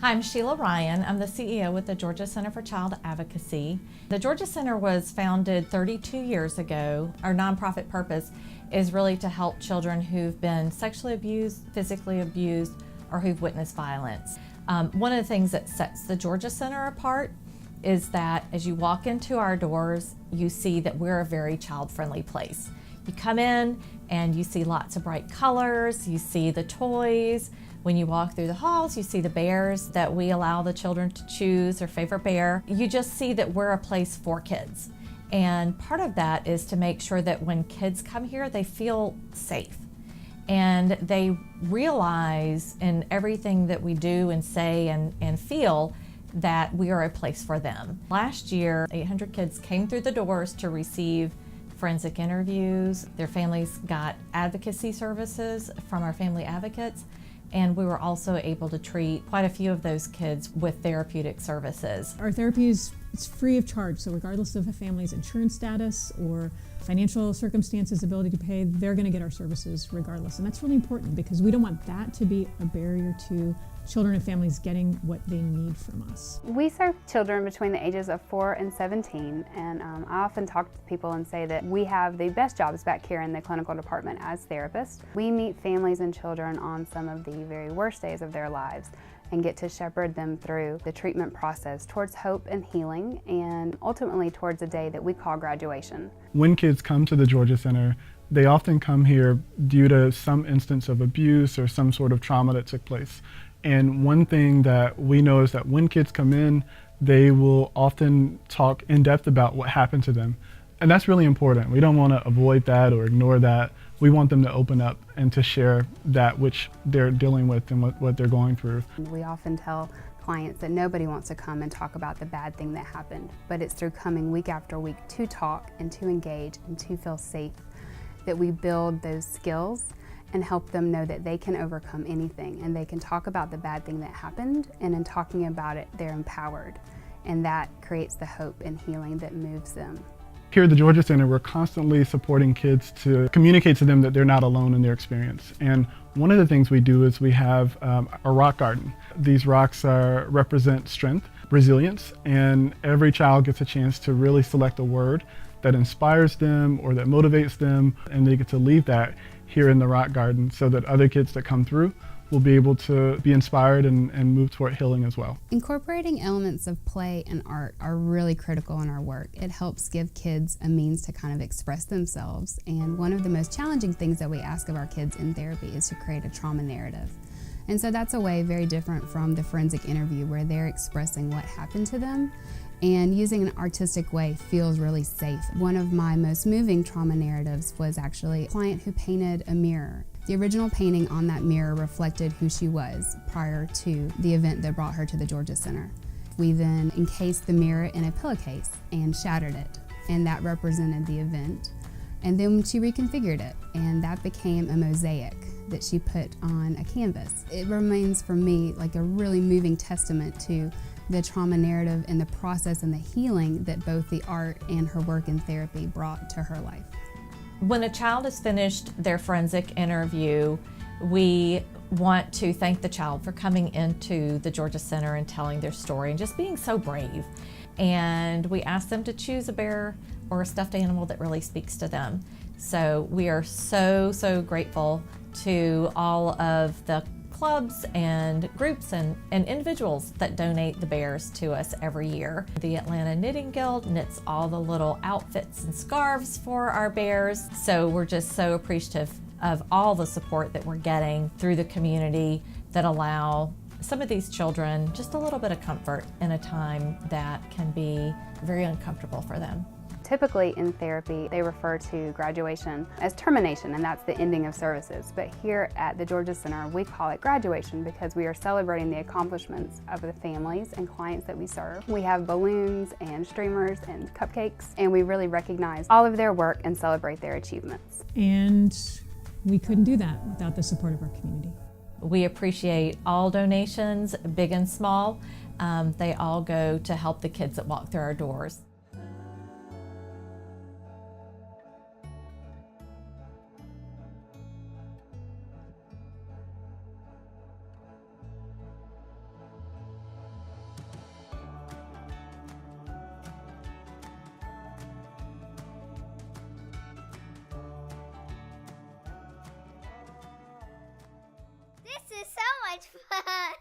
Hi, I'm Sheila Ryan. I'm the CEO with the Georgia Center for Child Advocacy. The Georgia Center was founded 32 years ago. Our nonprofit purpose is really to help children who've been sexually abused, physically abused, or who've witnessed violence. One of the things that sets the Georgia Center apart is that as you walk into our doors, you see that we're a very child-friendly place. You come in and you see lots of bright colors, you see the toys. When you walk through the halls, you see the bears that we allow the children to choose their favorite bear. You just see that we're a place for kids. And part of that is to make sure that when kids come here, they feel safe. And they realize in everything that we do and say and feel that we are a place for them. Last year, 800 kids came through the doors to receive forensic interviews. Their families got advocacy services from our family advocates. And we were also able to treat quite a few of those kids with therapeutic services. Our therapy is free of charge, so regardless of a family's insurance status or financial circumstances, ability to pay, they're going to get our services regardless. And that's really important because we don't want that to be a barrier to children and families getting what they need from us. We serve children between the ages of 4 and 17, and I often talk to people and say that we have the best jobs back here in the clinical department as therapists. We meet families and children on some of the very worst days of their lives and get to shepherd them through the treatment process towards hope and healing, and ultimately towards a day that we call graduation. When kids come to the Georgia Center, they often come here due to some instance of abuse or some sort of trauma that took place. And one thing that we know is that when kids come in, they will often talk in depth about what happened to them. And that's really important. We don't want to avoid that or ignore that. We want them to open up and to share that which they're dealing with and what they're going through. We often tell clients that nobody wants to come and talk about the bad thing that happened, but it's through coming week after week to talk and to engage and to feel safe that we build those skills and help them know that they can overcome anything and they can talk about the bad thing that happened, and in talking about it, they're empowered. And that creates the hope and healing that moves them. Here at the Georgia Center, we're constantly supporting kids to communicate to them that they're not alone in their experience. And one of the things we do is we have a rock garden. These rocks represent strength, resilience, and every child gets a chance to really select a word that inspires them or that motivates them, and they get to leave that here in the rock garden so that other kids that come through will be able to be inspired and move toward healing as well. Incorporating elements of play and art are really critical in our work. It helps give kids a means to kind of express themselves, and one of the most challenging things that we ask of our kids in therapy is to create a trauma narrative. And so that's a way very different from the forensic interview where they're expressing what happened to them, and using an artistic way feels really safe. One of my most moving trauma narratives was actually a client who painted a mirror. The original painting on that mirror reflected who she was prior to the event that brought her to the Georgia Center. We then encased the mirror in a pillowcase and shattered it, and that represented the event. And then she reconfigured it, and that became a mosaic that she put on a canvas. It remains for me like a really moving testament to the trauma narrative and the process and the healing that both the art and her work in therapy brought to her life. When a child has finished their forensic interview, we want to thank the child for coming into the Georgia Center and telling their story and just being so brave. And we ask them to choose a bear or a stuffed animal that really speaks to them. So we are so grateful to all of the clubs and groups and individuals that donate the bears to us every year. The Atlanta Knitting Guild knits all the little outfits and scarves for our bears. So we're just so appreciative of all the support that we're getting through the community that allow some of these children just a little bit of comfort in a time that can be very uncomfortable for them. Typically in therapy, they refer to graduation as termination, and that's the ending of services. But here at the Georgia Center, we call it graduation because we are celebrating the accomplishments of the families and clients that we serve. We have balloons and streamers and cupcakes, and we really recognize all of their work and celebrate their achievements. And we couldn't do that without the support of our community. We appreciate all donations, big and small. They all go to help the kids that walk through our doors. much fun!